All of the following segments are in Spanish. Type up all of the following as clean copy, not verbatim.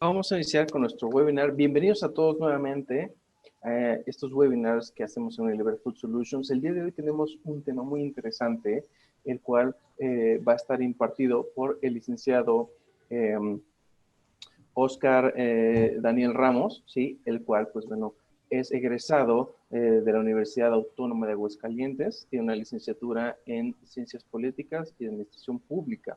Vamos a iniciar con nuestro webinar. Bienvenidos a todos nuevamente a estos webinars que hacemos en Unilever Food Solutions. El día de hoy tenemos un tema muy interesante, el cual va a estar impartido por el licenciado Oscar Daniel Ramos, ¿sí? El cual, pues bueno, es egresado de la Universidad Autónoma de Aguascalientes, tiene una licenciatura en Ciencias Políticas y Administración Pública.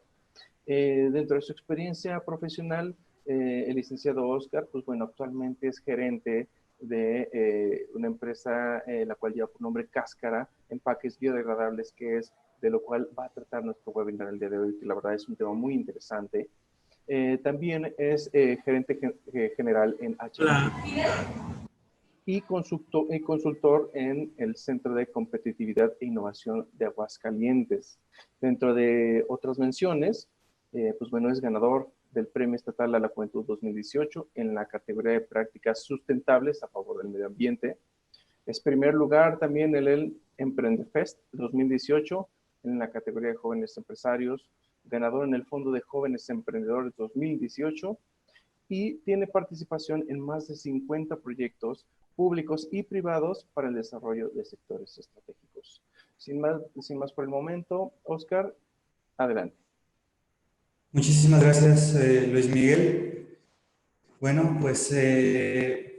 Dentro de su experiencia profesional, el licenciado Oscar, pues bueno, actualmente es gerente de una empresa la cual lleva por nombre Cáscara, empaques biodegradables, que es de lo cual va a tratar nuestro webinar el día de hoy, que la verdad es un tema muy interesante. También es gerente general en Hola. y consultor en el Centro de Competitividad e Innovación de Aguascalientes. Dentro de otras menciones, pues bueno, es ganador del Premio Estatal a la Juventud 2018 en la categoría de prácticas sustentables a favor del medio ambiente. Es primer lugar también en el Emprendefest 2018 en la categoría de jóvenes empresarios, ganador en el Fondo de Jóvenes Emprendedores 2018 y tiene participación en más de 50 proyectos públicos y privados para el desarrollo de sectores estratégicos. Sin más por el momento, Oscar, adelante. Muchísimas gracias, Luis Miguel. Bueno, pues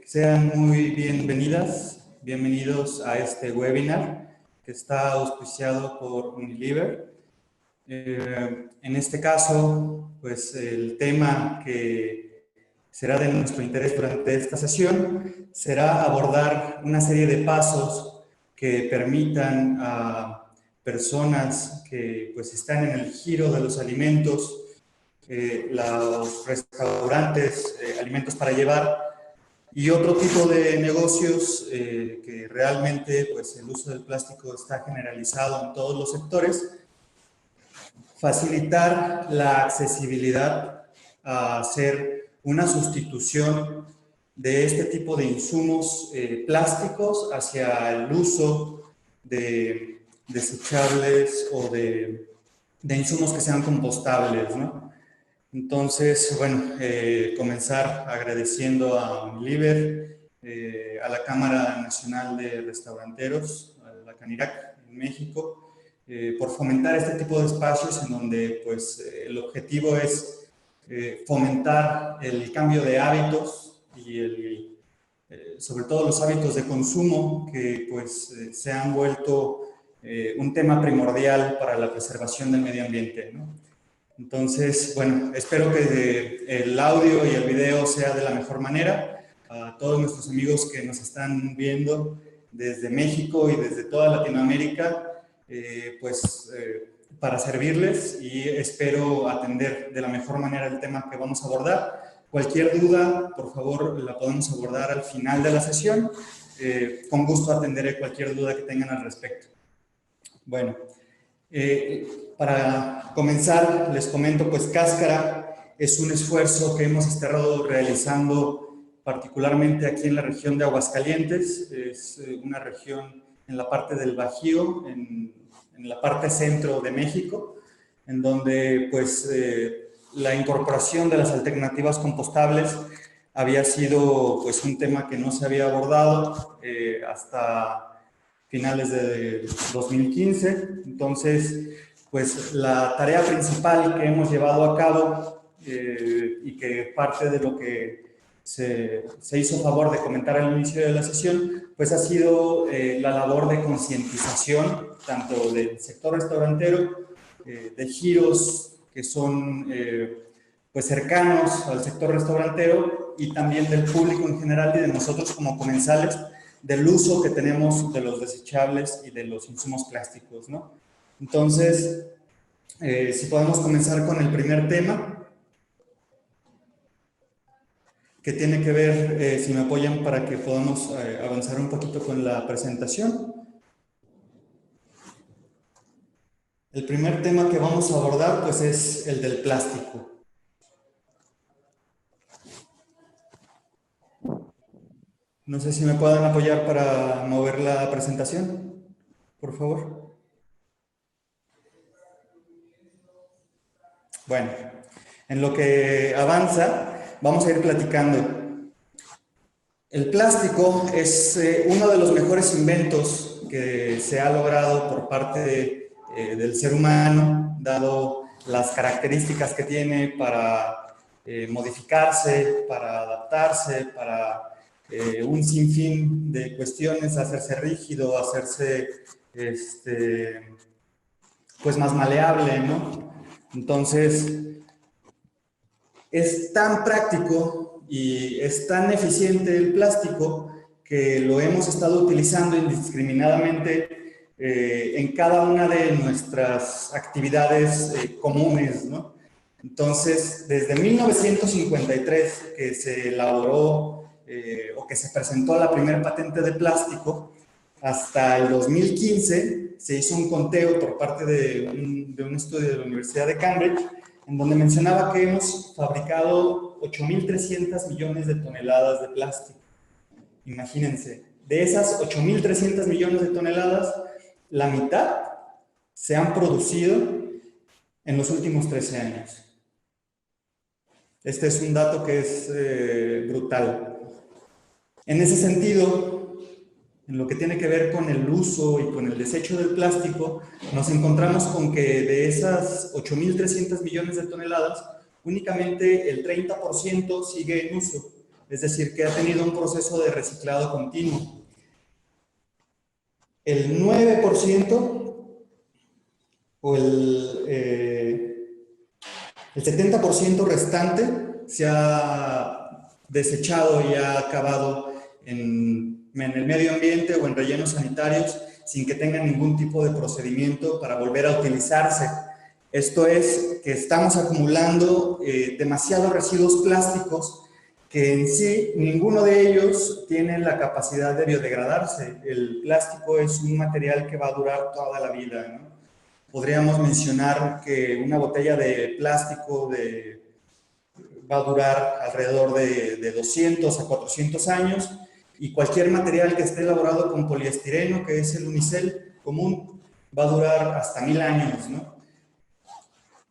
sean muy bienvenidos a este webinar que está auspiciado por Unilever. En este caso, pues el tema que será de nuestro interés durante esta sesión será abordar una serie de pasos que permitan a personas que pues están en el giro de los alimentos, los restaurantes, alimentos para llevar y otro tipo de negocios que realmente pues el uso del plástico está generalizado en todos los sectores, facilitar la accesibilidad a hacer una sustitución de este tipo de insumos plásticos hacia el uso de desechables o de insumos que sean compostables, ¿no? Entonces, bueno, comenzar agradeciendo a Unilever, a la Cámara Nacional de Restauranteros, a la CANIRAC en México, por fomentar este tipo de espacios en donde pues, el objetivo es fomentar el cambio de hábitos y sobre todo los hábitos de consumo que pues, se han vuelto un tema primordial para la preservación del medio ambiente, ¿no? Entonces, bueno, espero que el audio y el video sea de la mejor manera. A todos nuestros amigos que nos están viendo desde México y desde toda Latinoamérica, para servirles y espero atender de la mejor manera el tema que vamos a abordar. Cualquier duda, por favor, la podemos abordar al final de la sesión. Con gusto atenderé cualquier duda que tengan al respecto. Bueno, para comenzar, les comento, pues Cáscara es un esfuerzo que hemos estado realizando particularmente aquí en la región de Aguascalientes. Es una región en la parte del Bajío, en la parte centro de México, en donde pues la incorporación de las alternativas compostables había sido pues un tema que no se había abordado hasta finales de 2015. Entonces, pues la tarea principal que hemos llevado a cabo y que parte de lo que se hizo favor de comentar al inicio de la sesión, pues ha sido la labor de concientización, tanto del sector restaurantero, de giros que son pues cercanos al sector restaurantero y también del público en general y de nosotros como comensales, del uso que tenemos de los desechables y de los insumos plásticos, ¿no? Entonces, si podemos comenzar con el primer tema, que tiene que ver, si me apoyan para que podamos avanzar un poquito con la presentación. El primer tema que vamos a abordar, pues, es el del plástico. No sé si me puedan apoyar para mover la presentación, por favor. Bueno, en lo que avanza, vamos a ir platicando. El plástico es uno de los mejores inventos que se ha logrado por parte del ser humano, dado las características que tiene para modificarse, para adaptarse, para un sinfín de cuestiones, hacerse rígido, hacerse pues más maleable, ¿no? Entonces, es tan práctico y es tan eficiente el plástico que lo hemos estado utilizando indiscriminadamente en cada una de nuestras actividades comunes, ¿no? Entonces, desde 1953 que se elaboró o que se presentó la primera patente de plástico, hasta el 2015 se hizo un conteo por parte de un estudio de la Universidad de Cambridge, en donde mencionaba que hemos fabricado 8.300 millones de toneladas de plástico. Imagínense, de esas 8.300 millones de toneladas, la mitad se han producido en los últimos 13 años. Este es un dato que es brutal. En ese sentido, en lo que tiene que ver con el uso y con el desecho del plástico, nos encontramos con que de esas 8.300 millones de toneladas, únicamente el 30% sigue en uso, es decir, que ha tenido un proceso de reciclado continuo. El 9% o el 70% restante se ha desechado y ha acabado en el medio ambiente o en rellenos sanitarios sin que tengan ningún tipo de procedimiento para volver a utilizarse. Esto es que estamos acumulando demasiados residuos plásticos que en sí ninguno de ellos tiene la capacidad de biodegradarse. El plástico es un material que va a durar toda la vida, ¿no? Podríamos mencionar que una botella de plástico va a durar alrededor de 200 a 400 años, y cualquier material que esté elaborado con poliestireno, que es el unicel común, va a durar hasta 1000 años, ¿no?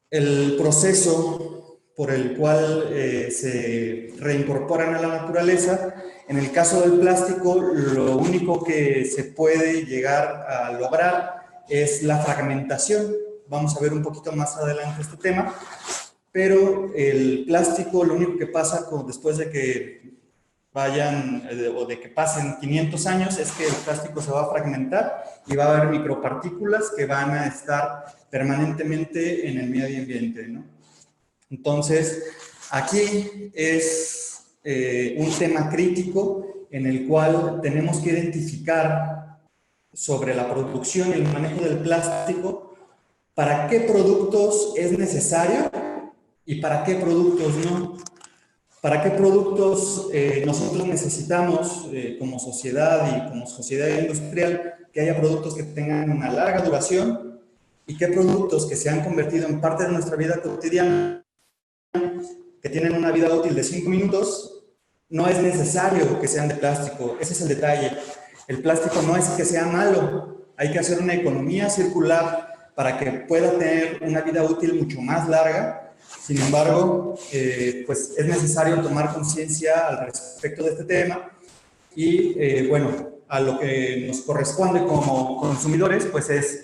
El proceso por el cual se reincorporan a la naturaleza, en el caso del plástico, lo único que se puede llegar a lograr es la fragmentación. Vamos a ver un poquito más adelante este tema, pero el plástico, lo único que pasa después de que vayan o de que pasen 500 años es que el plástico se va a fragmentar y va a haber micropartículas que van a estar permanentemente en el medio ambiente, ¿no? Entonces, aquí es un tema crítico en el cual tenemos que identificar sobre la producción y el manejo del plástico para qué productos es necesario y para qué productos no. ¿Para qué productos nosotros necesitamos como sociedad y como sociedad industrial que haya productos que tengan una larga duración y qué productos que se han convertido en parte de nuestra vida cotidiana, que tienen una vida útil de 5 minutos, no es necesario que sean de plástico? Ese es el detalle. El plástico no es que sea malo, hay que hacer una economía circular para que pueda tener una vida útil mucho más larga. Sin embargo, pues es necesario tomar conciencia al respecto de este tema y, bueno, a lo que nos corresponde como consumidores, pues es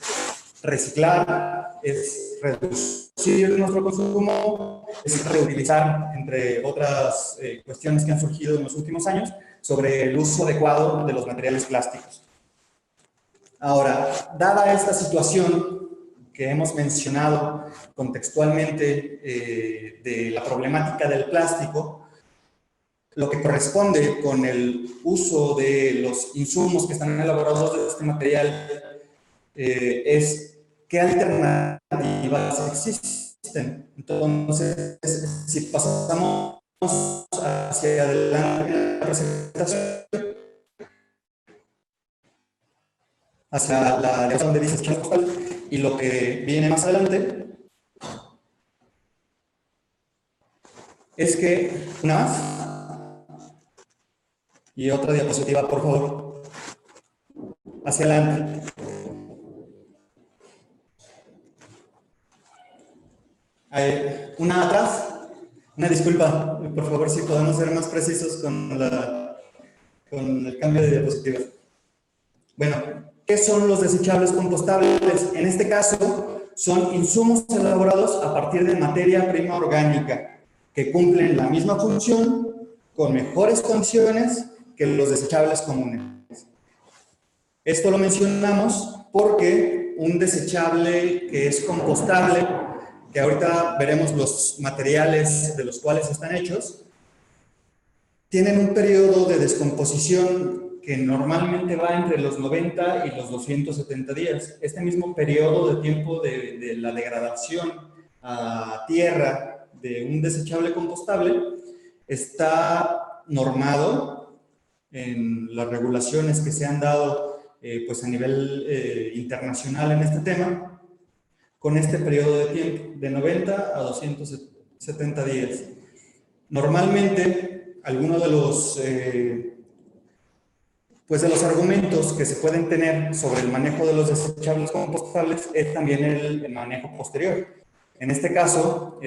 reciclar, es reducir nuestro consumo, es reutilizar, entre otras cuestiones que han surgido en los últimos años, sobre el uso adecuado de los materiales plásticos. Ahora, dada esta situación que hemos mencionado contextualmente de la problemática del plástico, lo que corresponde con el uso de los insumos que están elaborados de este material es qué alternativas existen. Entonces, si pasamos hacia adelante en la presentación, hacia la dirección de dices y lo que viene más adelante es que una más y otra diapositiva, por favor, hacia adelante. Una atrás, Una disculpa, por favor, si podemos ser más precisos con el cambio de diapositiva. Bueno, ¿qué son los desechables compostables? En este caso, son insumos elaborados a partir de materia prima orgánica que cumplen la misma función con mejores condiciones que los desechables comunes. Esto lo mencionamos porque un desechable que es compostable, que ahorita veremos los materiales de los cuales están hechos, tienen un periodo de descomposición que normalmente va entre los 90 y los 270 días. Este mismo periodo de tiempo de la degradación a tierra de un desechable compostable está normado en las regulaciones que se han dado pues a nivel internacional en este tema, con este periodo de tiempo de 90 a 270 días. Normalmente, algunos de los argumentos que se pueden tener sobre el manejo de los desechables compostables es también el manejo posterior. En este caso,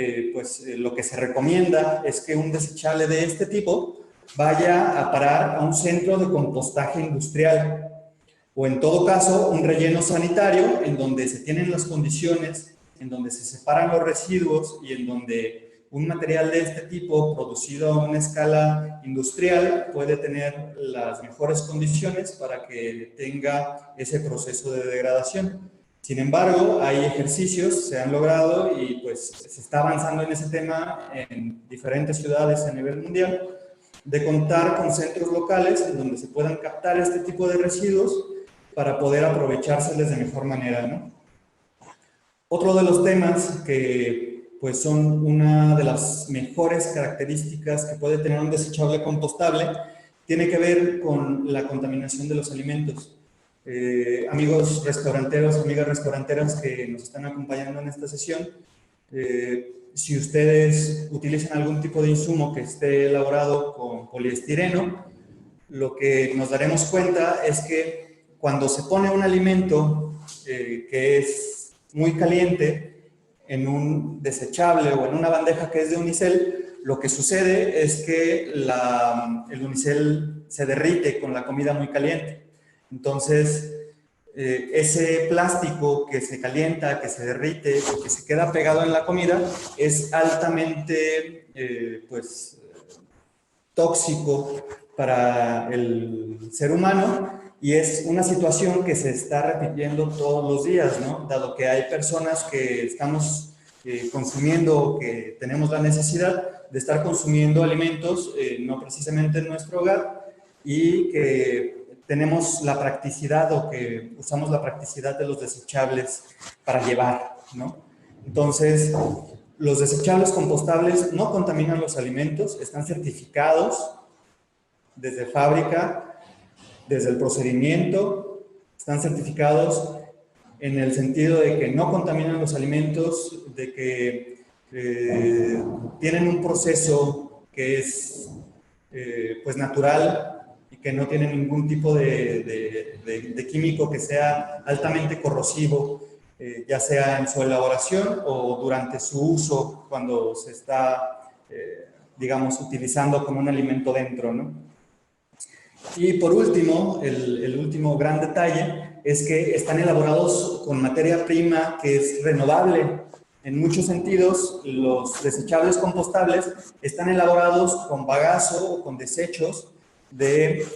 lo que se recomienda es que un desechable de este tipo vaya a parar a un centro de compostaje industrial, o en todo caso un relleno sanitario en donde se tienen las condiciones, en donde se separan los residuos y en donde un material de este tipo producido a una escala industrial puede tener las mejores condiciones para que tenga ese proceso de degradación. Sin embargo, hay ejercicios, se han logrado y pues se está avanzando en ese tema en diferentes ciudades a nivel mundial, de contar con centros locales en donde se puedan captar este tipo de residuos para poder aprovechárseles de mejor manera, ¿no? Otro de los temas que pues son una de las mejores características que puede tener un desechable compostable tiene que ver con la contaminación de los alimentos. Amigos restauranteros, amigas restauranteras que nos están acompañando en esta sesión, si ustedes utilizan algún tipo de insumo que esté elaborado con poliestireno, lo que nos daremos cuenta es que cuando se pone un alimento que es muy caliente en un desechable o en una bandeja que es de unicel, lo que sucede es que el unicel se derrite con la comida muy caliente. Entonces, ese plástico que se calienta, que se derrite o que se queda pegado en la comida es altamente tóxico para el ser humano. Y es una situación que se está repitiendo todos los días, ¿no? Dado que hay personas que estamos consumiendo, que tenemos la necesidad de estar consumiendo alimentos, no precisamente en nuestro hogar, y que tenemos la practicidad o que usamos la practicidad de los desechables para llevar, ¿no? Entonces, los desechables compostables no contaminan los alimentos, están certificados desde fábrica, desde el procedimiento, están certificados en el sentido de que no contaminan los alimentos, de que tienen un proceso que es pues natural y que no tiene ningún tipo de químico que sea altamente corrosivo, ya sea en su elaboración o durante su uso cuando se está, digamos, utilizando como un alimento dentro, ¿no? Y por último, el último gran detalle es que están elaborados con materia prima que es renovable. En muchos sentidos, los desechables compostables están elaborados con bagazo o con desechos de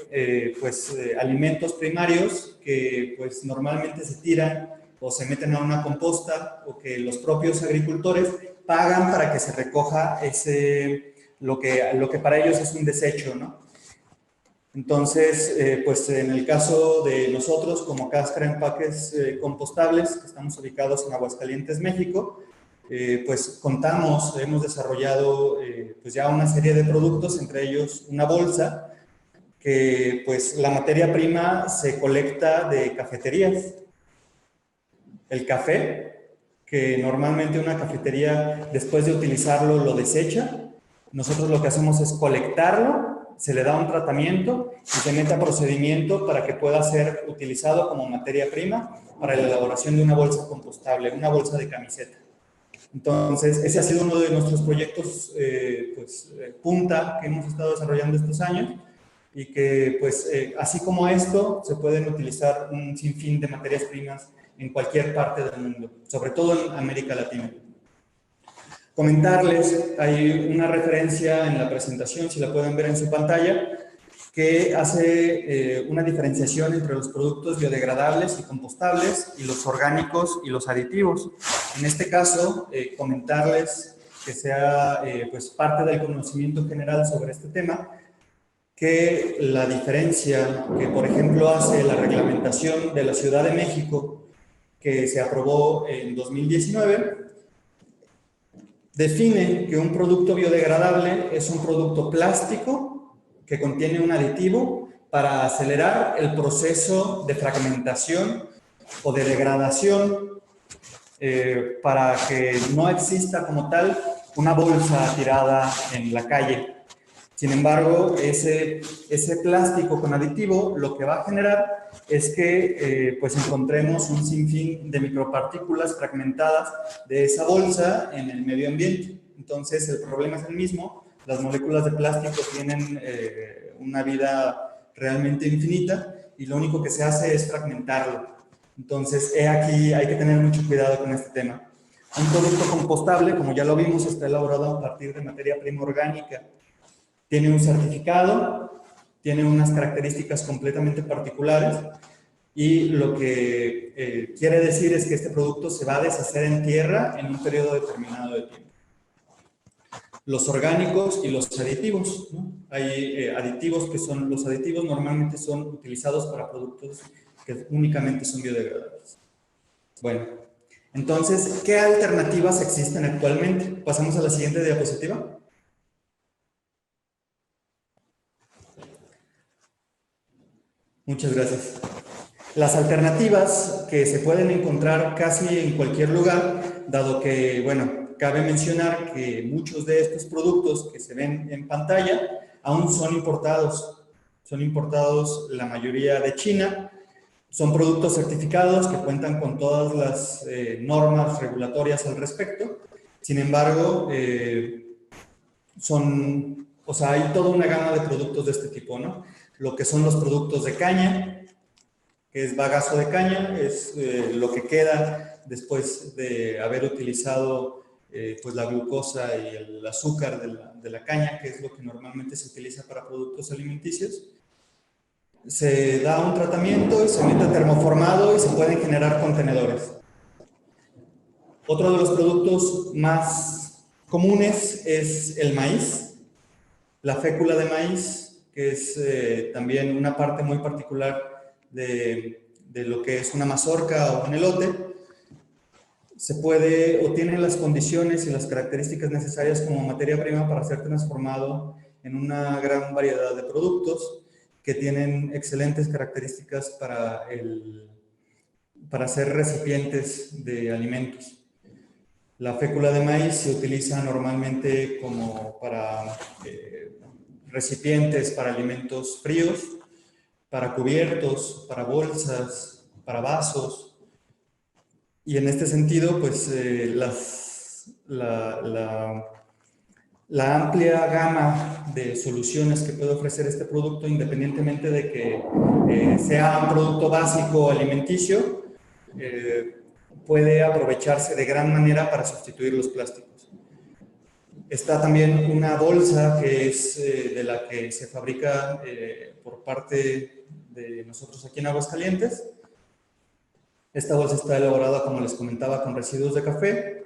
alimentos primarios que pues normalmente se tiran o se meten a una composta o que los propios agricultores pagan para que se recoja lo que para ellos es un desecho, ¿no? Entonces, en el caso de nosotros, como Cáscara Empaques Compostables, que estamos ubicados en Aguascalientes, México, hemos desarrollado ya una serie de productos, entre ellos una bolsa, que pues la materia prima se colecta de cafeterías. El café, que normalmente una cafetería después de utilizarlo lo desecha, nosotros lo que hacemos es colectarlo, se le da un tratamiento y se mete a procedimiento para que pueda ser utilizado como materia prima para la elaboración de una bolsa compostable, una bolsa de camiseta. Entonces, ese ha sido uno de nuestros proyectos punta que hemos estado desarrollando estos años y que, pues, así como esto, se pueden utilizar un sinfín de materias primas en cualquier parte del mundo, sobre todo en América Latina. Comentarles, hay una referencia en la presentación, si la pueden ver en su pantalla, que hace una diferenciación entre los productos biodegradables y compostables y los orgánicos y los aditivos. En este caso, comentarles que sea pues parte del conocimiento general sobre este tema, que la diferencia que, por ejemplo, hace la reglamentación de la Ciudad de México, que se aprobó en 2019, define que un producto biodegradable es un producto plástico que contiene un aditivo para acelerar el proceso de fragmentación o de degradación para que no exista como tal una bolsa tirada en la calle. Sin embargo, ese plástico con aditivo lo que va a generar es que pues encontremos un sinfín de micropartículas fragmentadas de esa bolsa en el medio ambiente. Entonces, el problema es el mismo. Las moléculas de plástico tienen una vida realmente infinita y lo único que se hace es fragmentarlo. Entonces, aquí hay que tener mucho cuidado con este tema. Un producto compostable, como ya lo vimos, está elaborado a partir de materia prima orgánica. Tiene un certificado, tiene unas características completamente particulares y lo que quiere decir es que este producto se va a deshacer en tierra en un periodo determinado de tiempo. Los orgánicos y los aditivos, ¿no? Hay aditivos que son, los aditivos normalmente son utilizados para productos que únicamente son biodegradables. Bueno, entonces, ¿qué alternativas existen actualmente? Pasamos a la siguiente diapositiva. Muchas gracias. Las alternativas que se pueden encontrar casi en cualquier lugar, dado que, bueno, cabe mencionar que muchos de estos productos que se ven en pantalla aún son importados. Son importados la mayoría de China. Son productos certificados que cuentan con todas las normas regulatorias al respecto. Sin embargo, hay toda una gama de productos de este tipo, ¿no? Lo que son los productos de caña, que es bagazo de caña, es lo que queda después de haber utilizado pues la glucosa y el azúcar de la caña, que es lo que normalmente se utiliza para productos alimenticios. Se da un tratamiento y se mete termoformado y se pueden generar contenedores. Otro de los productos más comunes es el maíz, la fécula de maíz, que es también una parte muy particular de lo que es una mazorca o un elote. Se puede o tiene las condiciones y las características necesarias como materia prima para ser transformado en una gran variedad de productos que tienen excelentes características para ser recipientes de alimentos. La fécula de maíz se utiliza normalmente como para recipientes para alimentos fríos, para cubiertos, para bolsas, para vasos. Y en este sentido, pues la amplia gama de soluciones que puede ofrecer este producto, independientemente de que sea un producto básico alimenticio, puede aprovecharse de gran manera para sustituir los plásticos. Está también una bolsa que es de la que se fabrica por parte de nosotros aquí en Aguascalientes. Esta bolsa está elaborada, como les comentaba, con residuos de café.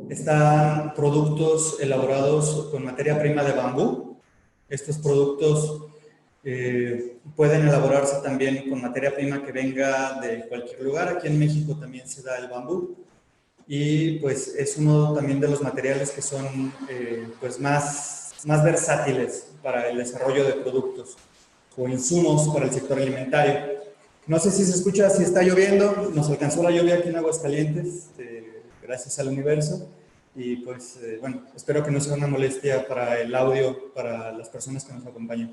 Están productos elaborados con materia prima de bambú. Estos productos pueden elaborarse también con materia prima que venga de cualquier lugar. Aquí en México también se da el bambú. Y pues es uno también de los materiales que son pues más versátiles para el desarrollo de productos o insumos para el sector alimentario. No sé si se escucha, si está lloviendo. Nos alcanzó la lluvia aquí en Aguascalientes, gracias al universo. Y pues, bueno, espero que no sea una molestia para el audio, para las personas que nos acompañan.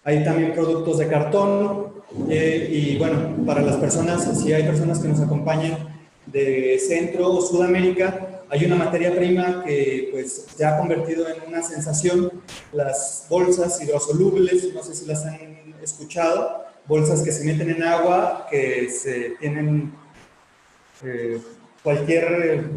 Hay también productos de cartón y bueno, para las personas, si hay personas que nos acompañan de Centro o Sudamérica, hay una materia prima que pues se ha convertido en una sensación, las bolsas hidrosolubles, no sé si las han escuchado, bolsas que se meten en agua, que se tienen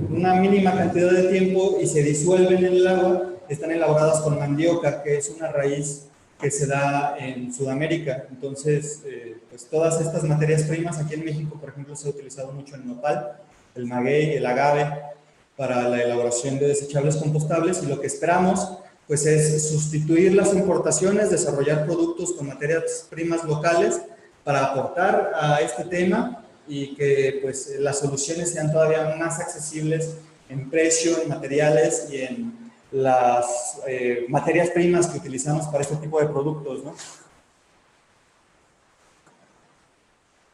una mínima cantidad de tiempo y se disuelven en el agua, están elaboradas con mandioca, que es una raíz que se da en Sudamérica. Entonces, pues todas estas materias primas aquí en México, por ejemplo, se ha utilizado mucho el nopal, el maguey, el agave, para la elaboración de desechables compostables, y lo que esperamos pues es sustituir las importaciones, desarrollar productos con materias primas locales para aportar a este tema y que pues las soluciones sean todavía más accesibles en precio, en materiales y en las materias primas que utilizamos para este tipo de productos, ¿no?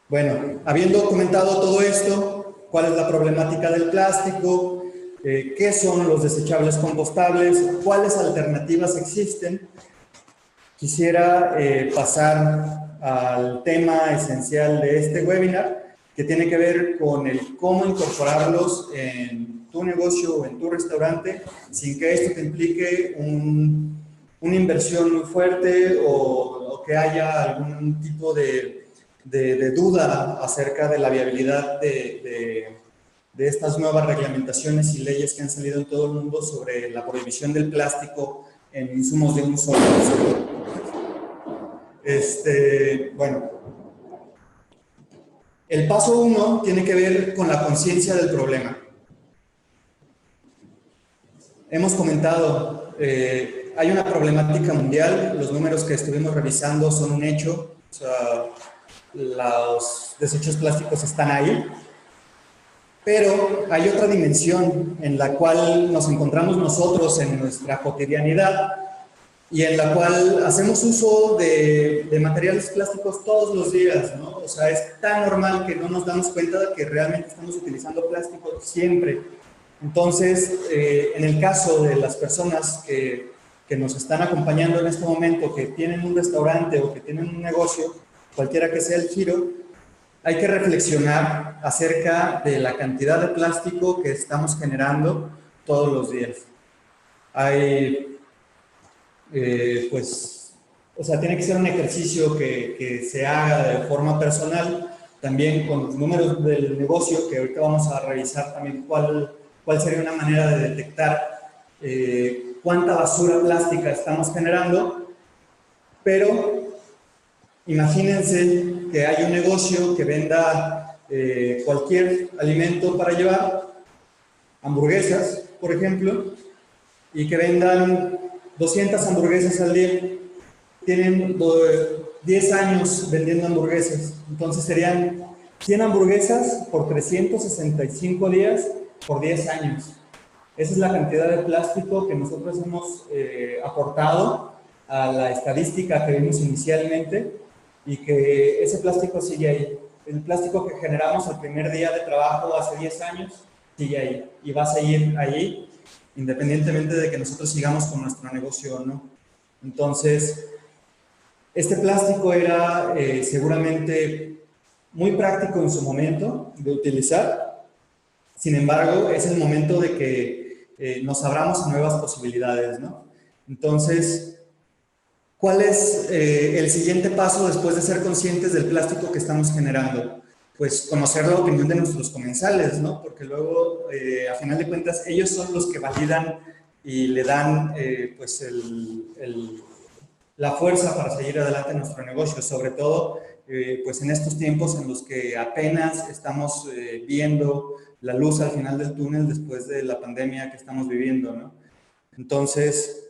Bueno, habiendo comentado todo esto, ¿cuál es la problemática del plástico? ¿Qué son los desechables compostables? ¿Cuáles alternativas existen? Quisiera pasar al tema esencial de este webinar, que tiene que ver con el cómo incorporarlos en tu negocio o en tu restaurante sin que esto te implique una inversión muy fuerte o que haya algún tipo de duda acerca de la viabilidad de estas nuevas reglamentaciones y leyes que han salido en todo el mundo sobre la prohibición del plástico en insumos de un solo uso. Bueno, el paso 1 tiene que ver con la conciencia del problema. Hemos comentado, hay una problemática mundial, los números que estuvimos revisando son un hecho, o sea, los desechos plásticos están ahí, pero hay otra dimensión en la cual nos encontramos nosotros en nuestra cotidianidad y en la cual hacemos uso de materiales plásticos todos los días, ¿no? O sea, es tan normal que no nos damos cuenta de que realmente estamos utilizando plástico siempre. Entonces, en el caso de las personas que nos están acompañando en este momento, que tienen un restaurante o que tienen un negocio, cualquiera que sea el giro, hay que reflexionar acerca de la cantidad de plástico que estamos generando todos los días. Hay, pues, o sea, tiene que ser un ejercicio que se haga de forma personal, también con los números del negocio, que ahorita vamos a revisar también cuál sería una manera de detectar cuánta basura plástica estamos generando, pero imagínense que hay un negocio que venda cualquier alimento para llevar, hamburguesas, por ejemplo, y que vendan 200 hamburguesas al día. Tienen 10 años vendiendo hamburguesas, entonces serían 100 hamburguesas por 365 días por 10 años. Esa es la cantidad de plástico que nosotros hemos aportado a la estadística que vimos inicialmente, y que ese plástico sigue ahí. El plástico que generamos el primer día de trabajo hace 10 años sigue ahí y va a seguir ahí independientemente de que nosotros sigamos con nuestro negocio o no. Entonces, este plástico era seguramente muy práctico en su momento de utilizar. Sin embargo, es el momento de que nos abramos a nuevas posibilidades, ¿no? Entonces, ¿cuál es el siguiente paso después de ser conscientes del plástico que estamos generando? Pues conocer la opinión de nuestros comensales, ¿no? Porque luego, a final de cuentas, ellos son los que validan y le dan pues la fuerza para seguir adelante en nuestro negocio, sobre todo pues en estos tiempos en los que apenas estamos viendo la luz al final del túnel después de la pandemia que estamos viviendo, ¿no? Entonces,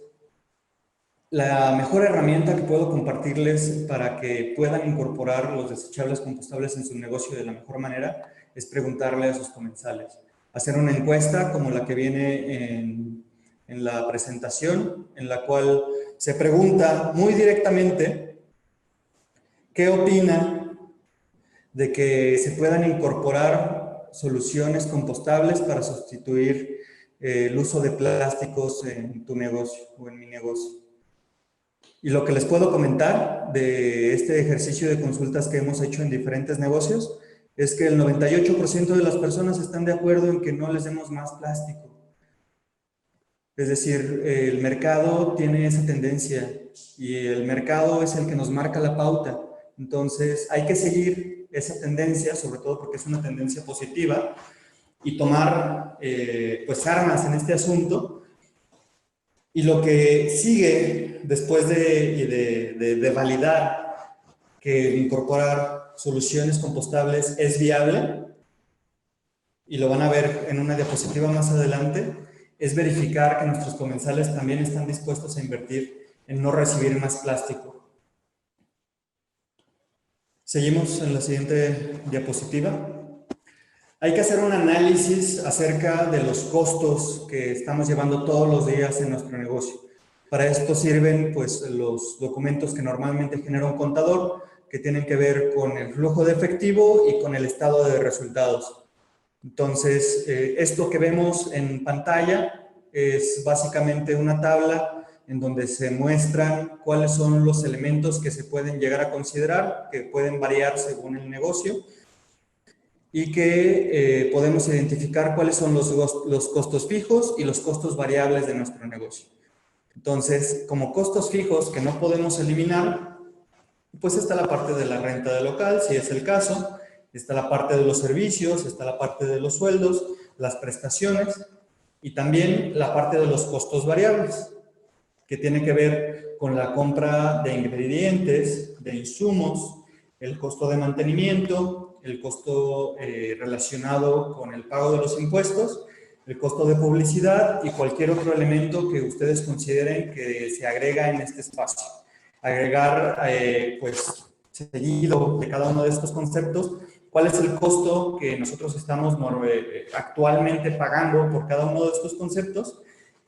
la mejor herramienta que puedo compartirles para que puedan incorporar los desechables compostables en su negocio de la mejor manera es preguntarle a sus comensales. Hacer una encuesta como la que viene en la presentación, en la cual se pregunta muy directamente qué opinan de que se puedan incorporar soluciones compostables para sustituir el uso de plásticos en tu negocio o en mi negocio. Y lo que les puedo comentar de este ejercicio de consultas que hemos hecho en diferentes negocios es que el 98% de las personas están de acuerdo en que no les demos más plástico. Es decir, el mercado tiene esa tendencia y el mercado es el que nos marca la pauta. Entonces, hay que seguir esa tendencia, sobre todo porque es una tendencia positiva, y tomar pues armas en este asunto. Y lo que sigue después de validar que incorporar soluciones compostables es viable, y lo van a ver en una diapositiva más adelante, es verificar que nuestros comensales también están dispuestos a invertir en no recibir más plástico. Seguimos en la siguiente diapositiva. Hay que hacer un análisis acerca de los costos que estamos llevando todos los días en nuestro negocio. Para esto sirven pues los documentos que normalmente genera un contador, que tienen que ver con el flujo de efectivo y con el estado de resultados. Entonces, esto que vemos en pantalla es básicamente una tabla en donde se muestran cuáles son los elementos que se pueden llegar a considerar, que pueden variar según el negocio, y que podemos identificar cuáles son los costos fijos y los costos variables de nuestro negocio. Entonces, como costos fijos que no podemos eliminar, pues está la parte de la renta del local, si es el caso, está la parte de los servicios, está la parte de los sueldos, las prestaciones y también la parte de los costos variables, que tiene que ver con la compra de ingredientes, de insumos, el costo de mantenimiento, el costo relacionado con el pago de los impuestos, el costo de publicidad y cualquier otro elemento que ustedes consideren que se agrega en este espacio. Agregar, pues, seguido de cada uno de estos conceptos, cuál es el costo que nosotros estamos actualmente pagando por cada uno de estos conceptos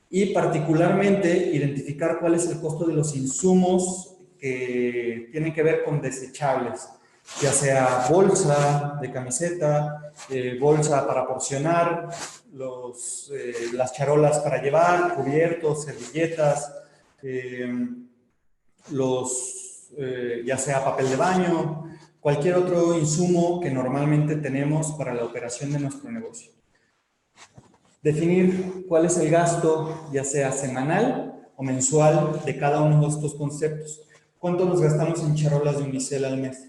y particularmente identificar cuál es el costo de los insumos que tienen que ver con desechables, ya sea bolsa de camiseta, bolsa para porcionar, las charolas para llevar, cubiertos, servilletas, ya sea papel de baño, cualquier otro insumo que normalmente tenemos para la operación de nuestro negocio. Definir cuál es el gasto, ya sea semanal o mensual, de cada uno de estos conceptos. ¿Cuánto nos gastamos en charolas de unicel al mes?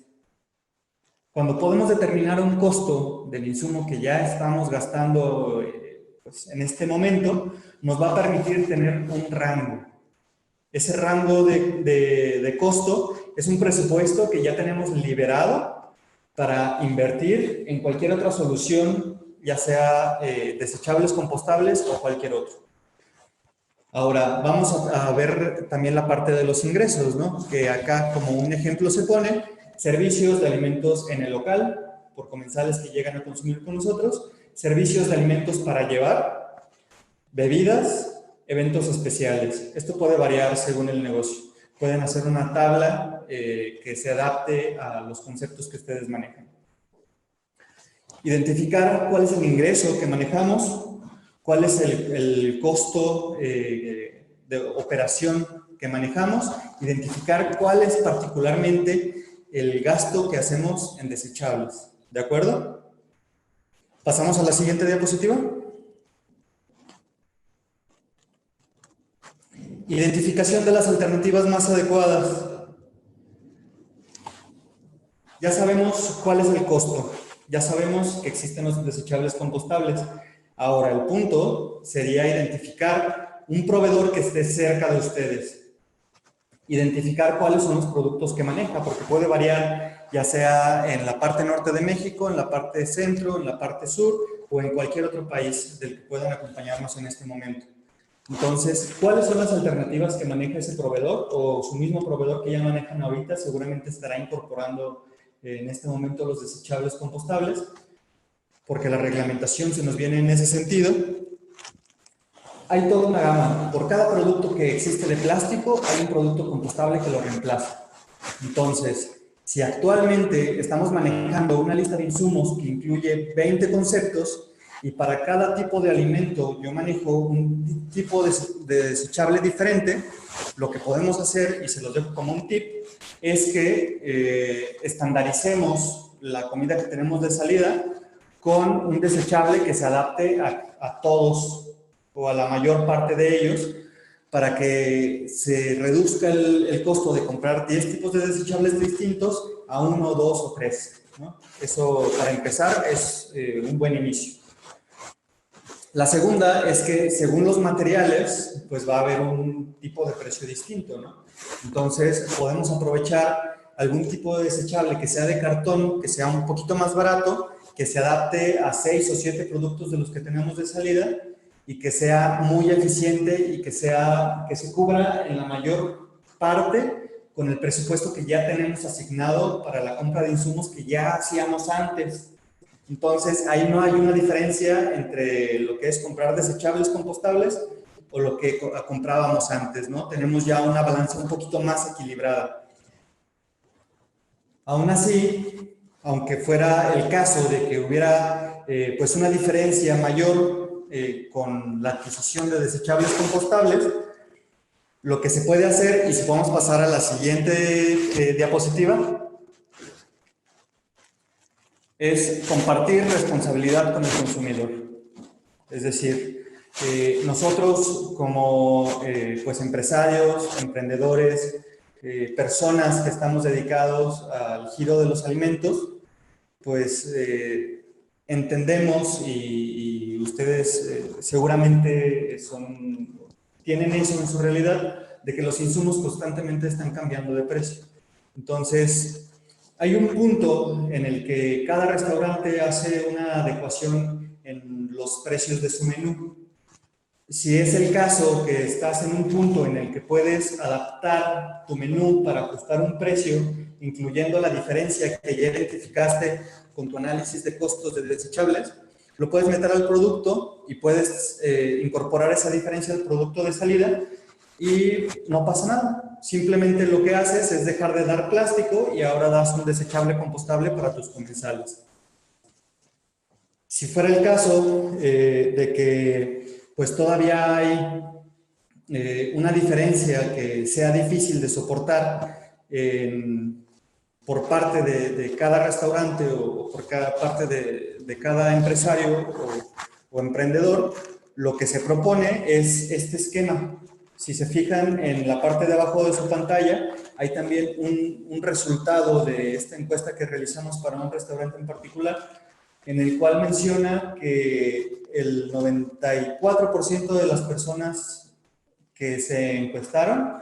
Cuando podemos determinar un costo del insumo que ya estamos gastando pues, en este momento, nos va a permitir tener un rango. Ese rango de costo es un presupuesto que ya tenemos liberado para invertir en cualquier otra solución, ya sea desechables, compostables o cualquier otro. Ahora, vamos a ver también la parte de los ingresos, ¿no? Que acá como un ejemplo se pone servicios de alimentos en el local, por comensales que llegan a consumir con nosotros, servicios de alimentos para llevar, bebidas, eventos especiales. Esto puede variar según el negocio. Pueden hacer una tabla que se adapte a los conceptos que ustedes manejan. Identificar cuál es el ingreso que manejamos, cuál es el costo de operación que manejamos, identificar cuál es particularmente el gasto que hacemos en desechables. ¿De acuerdo? Pasamos a la siguiente diapositiva. Identificación de las alternativas más adecuadas. Ya sabemos cuál es el costo. Ya sabemos que existen los desechables compostables. Ahora, el punto sería identificar un proveedor que esté cerca de ustedes. Identificar cuáles son los productos que maneja, porque puede variar ya sea en la parte norte de México, en la parte centro, en la parte sur o en cualquier otro país del que puedan acompañarnos en este momento. Entonces, ¿cuáles son las alternativas que maneja ese proveedor o su mismo proveedor que ya manejan ahorita? Seguramente estará incorporando en este momento los desechables compostables, porque la reglamentación se nos viene en ese sentido. Hay toda una gama. Por cada producto que existe de plástico, hay un producto compostable que lo reemplaza. Entonces, si actualmente estamos manejando una lista de insumos que incluye 20 conceptos y para cada tipo de alimento yo manejo un tipo de desechable diferente, lo que podemos hacer, y se los dejo como un tip, es que estandaricemos la comida que tenemos de salida con un desechable que se adapte a todos o a la mayor parte de ellos, para que se reduzca el costo de comprar 10 tipos de desechables distintos a 1, 2 o 3, ¿no? Eso, para empezar, es un buen inicio. La segunda es que según los materiales, pues va a haber un tipo de precio distinto, ¿no? Entonces, podemos aprovechar algún tipo de desechable que sea de cartón, que sea un poquito más barato, que se adapte a 6 o 7 productos de los que tenemos de salida y que sea muy eficiente y que se cubra en la mayor parte con el presupuesto que ya tenemos asignado para la compra de insumos que ya hacíamos antes. Entonces, ahí no hay una diferencia entre lo que es comprar desechables compostables o lo que comprábamos antes, ¿no? Tenemos ya una balanza un poquito más equilibrada. Aún así, aunque fuera el caso de que hubiera pues una diferencia mayor con la adquisición de desechables compostables, lo que se puede hacer, y si podemos pasar a la siguiente diapositiva, es compartir responsabilidad con el consumidor. Es decir, nosotros como pues empresarios, emprendedores, personas que estamos dedicados al giro de los alimentos, pues entendemos y ustedes seguramente tienen eso en su realidad, de que los insumos constantemente están cambiando de precio. Entonces, hay un punto en el que cada restaurante hace una adecuación en los precios de su menú. Si es el caso que estás en un punto en el que puedes adaptar tu menú para ajustar un precio, incluyendo la diferencia que ya identificaste con tu análisis de costos de desechables, lo puedes meter al producto y puedes incorporar esa diferencia al producto de salida y no pasa nada. Simplemente lo que haces es dejar de dar plástico y ahora das un desechable compostable para tus comensales. Si fuera el caso de que pues todavía hay una diferencia que sea difícil de soportar por parte de cada restaurante o por cada parte de cada empresario o emprendedor, lo que se propone es este esquema. Si se fijan en la parte de abajo de su pantalla, hay también un resultado de esta encuesta que realizamos para un restaurante en particular, en el cual menciona que el 94% de las personas que se encuestaron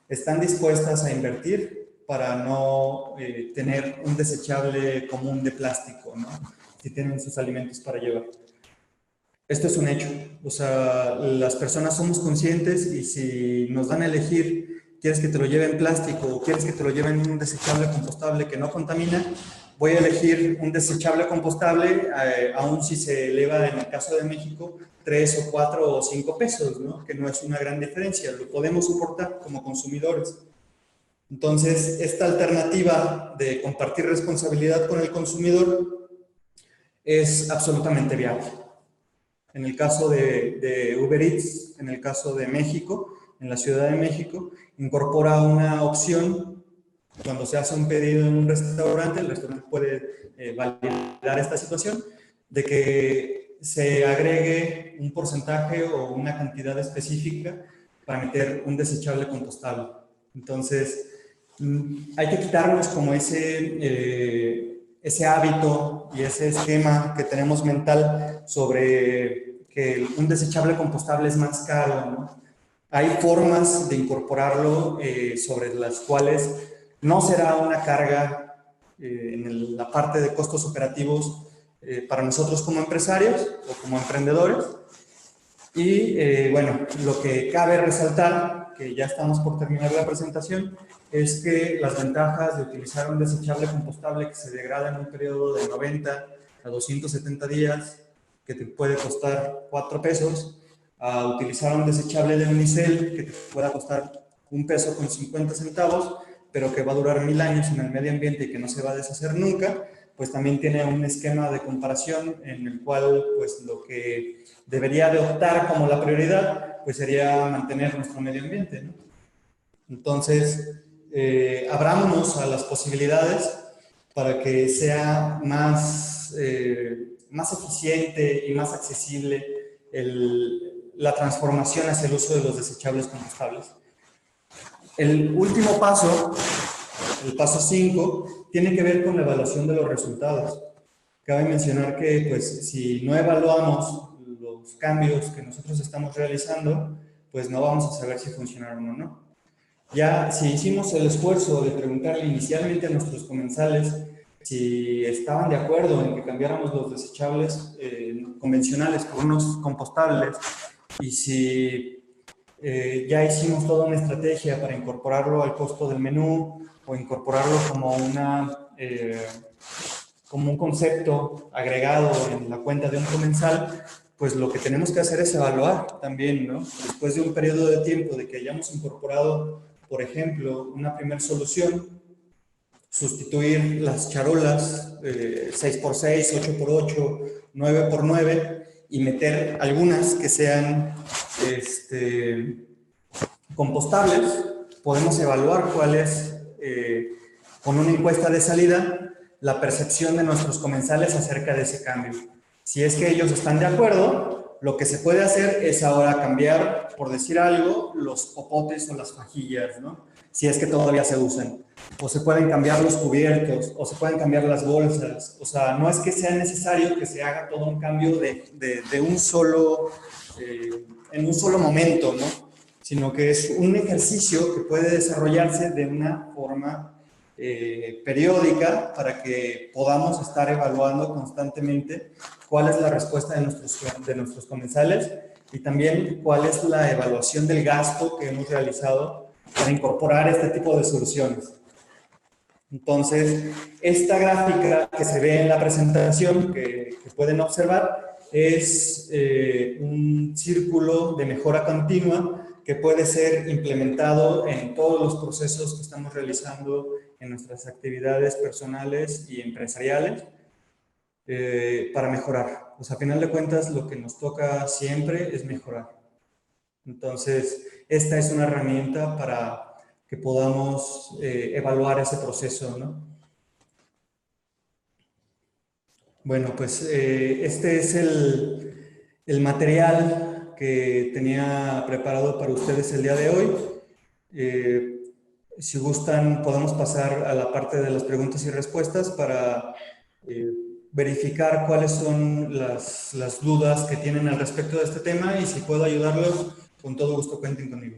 están dispuestas a invertir para no tener un desechable común de plástico, ¿no? Si tienen sus alimentos para llevar. Esto es un hecho. O sea, las personas somos conscientes y si nos dan a elegir, ¿quieres que te lo lleve en plástico o quieres que te lo lleve en un desechable compostable que no contamina? Voy a elegir un desechable compostable, aun si se eleva, en el caso de México, 3 o 4 o 5 pesos, ¿no? Que no es una gran diferencia, lo podemos soportar como consumidores. Entonces, esta alternativa de compartir responsabilidad con el consumidor es absolutamente viable. En el caso de Uber Eats, en el caso de México, en la Ciudad de México, incorpora una opción. Cuando se hace un pedido en un restaurante, el restaurante puede validar esta situación de que se agregue un porcentaje o una cantidad específica para meter un desechable compostable. Entonces, hay que quitarnos como ese hábito y ese esquema que tenemos mental sobre que un desechable compostable es más caro, ¿no? Hay formas de incorporarlo sobre las cuales no será una carga en la parte de costos operativos para nosotros como empresarios o como emprendedores. Y bueno, lo que cabe resaltar, que ya estamos por terminar la presentación, es que las ventajas de utilizar un desechable compostable que se degrada en un periodo de 90 a 270 días, que te puede costar 4 pesos, a utilizar un desechable de unicel que te pueda costar 1 peso con 50 centavos, pero que va a durar 1000 años en el medio ambiente y que no se va a deshacer nunca, pues también tiene un esquema de comparación en el cual pues lo que debería de optar como la prioridad pues sería mantener nuestro medio ambiente, ¿no? Entonces, abrámonos a las posibilidades para que sea más, más eficiente y más accesible la transformación hacia el uso de los desechables compostables. El último paso, el paso 5, tiene que ver con la evaluación de los resultados. Cabe mencionar que pues, si no evaluamos los cambios que nosotros estamos realizando, pues no vamos a saber si funcionaron o no. Ya si hicimos el esfuerzo de preguntarle inicialmente a nuestros comensales si estaban de acuerdo en que cambiáramos los desechables convencionales por unos compostables, y si ya hicimos toda una estrategia para incorporarlo al costo del menú o incorporarlo como como un concepto agregado en la cuenta de un comensal, pues lo que tenemos que hacer es evaluar también, ¿no? Después de un periodo de tiempo de que hayamos incorporado, por ejemplo, una primera solución, sustituir las charolas 6x6, 8x8, 9x9 y meter algunas que sean compostables, podemos evaluar cuál es, con una encuesta de salida, la percepción de nuestros comensales acerca de ese cambio. Si es que ellos están de acuerdo, lo que se puede hacer es ahora cambiar, por decir algo, los popotes o las fajillas, ¿no? Si es que todavía se usan. O se pueden cambiar los cubiertos, o se pueden cambiar las bolsas. O sea, no es que sea necesario que se haga todo un cambio de un solo, en un solo momento, ¿no? Sino que es un ejercicio que puede desarrollarse de una forma periódica para que podamos estar evaluando constantemente cuál es la respuesta de nuestros comensales y también cuál es la evaluación del gasto que hemos realizado para incorporar este tipo de soluciones. Entonces, esta gráfica que se ve en la presentación, que pueden observar, es un círculo de mejora continua que puede ser implementado en todos los procesos que estamos realizando en nuestras actividades personales y empresariales para mejorar. Pues a final de cuentas lo que nos toca siempre es mejorar. Entonces, esta es una herramienta para que podamos evaluar ese proceso, ¿no? Bueno, pues este es el material que tenía preparado para ustedes el día de hoy. Si gustan, podemos pasar a la parte de las preguntas y respuestas para verificar cuáles son las dudas que tienen al respecto de este tema, y si puedo ayudarlos, con todo gusto cuenten conmigo.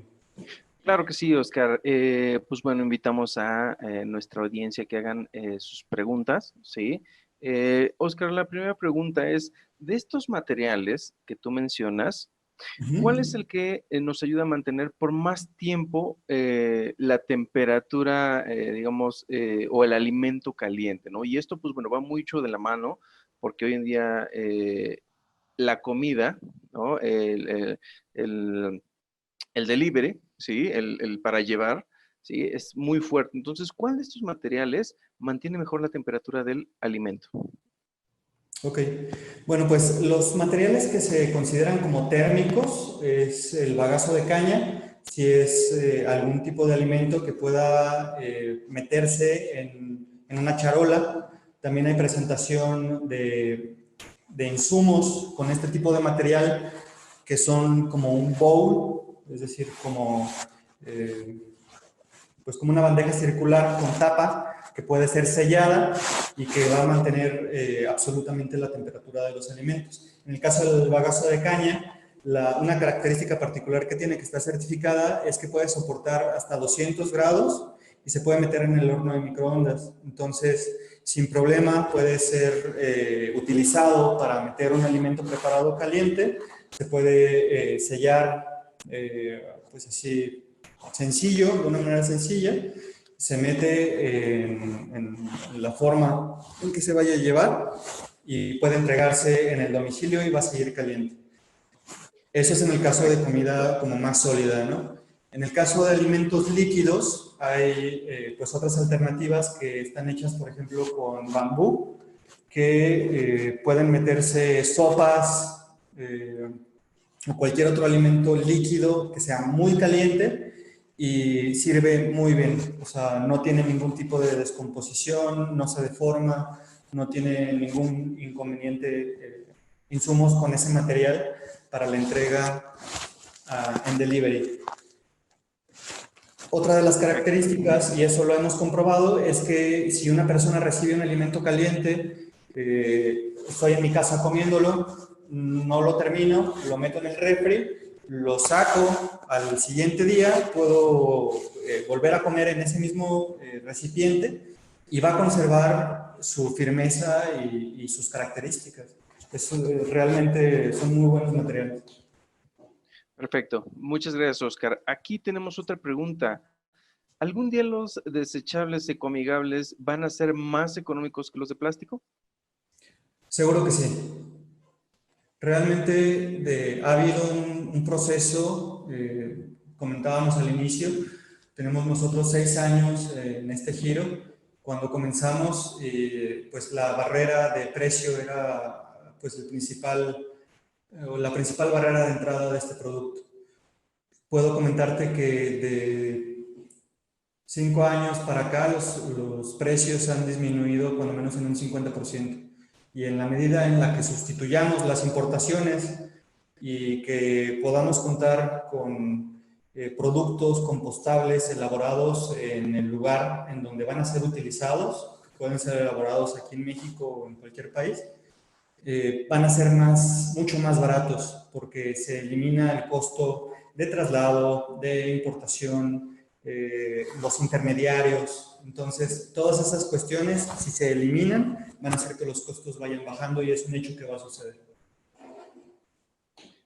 Claro que sí, Oscar. Pues bueno, invitamos a nuestra audiencia que hagan sus preguntas, ¿sí? Oscar, la primera pregunta es, de estos materiales que tú mencionas, ¿cuál es el que nos ayuda a mantener por más tiempo la temperatura, digamos, o el alimento caliente, ¿no? Y esto, pues bueno, va mucho de la mano, porque hoy en día la comida, ¿no? El delivery, ¿sí? El para llevar, ¿sí? Es muy fuerte. Entonces, ¿cuál de estos materiales mantiene mejor la temperatura del alimento? Ok, bueno, pues los materiales que se consideran como térmicos es el bagazo de caña, si es algún tipo de alimento que pueda meterse en una charola. También hay presentación de insumos con este tipo de material que son como un bowl, es decir, como, pues como una bandeja circular con tapa que puede ser sellada y que va a mantener absolutamente la temperatura de los alimentos. En el caso del bagazo de caña, una característica particular que tiene, que está certificada, es que puede soportar hasta 200 grados y se puede meter en el horno de microondas. Entonces, sin problema puede ser utilizado para meter un alimento preparado caliente. Se puede sellar, pues así, sencillo, de una manera sencilla. Se mete en la forma en que se vaya a llevar y puede entregarse en el domicilio y va a seguir caliente. Eso es en el caso de comida como más sólida, ¿no? En el caso de alimentos líquidos, hay pues otras alternativas que están hechas, por ejemplo, con bambú, que pueden meterse sopas o cualquier otro alimento líquido que sea muy caliente y sirve muy bien. O sea, no tiene ningún tipo de descomposición, no se deforma, no tiene ningún inconveniente, insumos con ese material para la entrega en delivery. Otra de las características, y eso lo hemos comprobado, es que si una persona recibe un alimento caliente, estoy en mi casa comiéndolo, no lo termino, lo meto en el refri, lo saco al siguiente día, puedo volver a comer en ese mismo recipiente y va a conservar su firmeza y sus características. Realmente son muy buenos materiales. Perfecto. Muchas gracias, Oscar. Aquí tenemos otra pregunta. ¿Algún día los desechables ecoamigables van a ser más económicos que los de plástico? Seguro que sí. Realmente ha habido un proceso, comentábamos al inicio, tenemos nosotros 6 años en este giro. Cuando comenzamos, pues la barrera de precio era pues la principal barrera de entrada de este producto. Puedo comentarte que de 5 años para acá los precios han disminuido cuando menos en un 50%. Y en la medida en la que sustituyamos las importaciones y que podamos contar con productos compostables elaborados en el lugar en donde van a ser utilizados, pueden ser elaborados aquí en México o en cualquier país, van a ser mucho más baratos porque se elimina el costo de traslado, de importación, los intermediarios. Entonces, todas esas cuestiones, si se eliminan, van a hacer que los costos vayan bajando y es un hecho que va a suceder.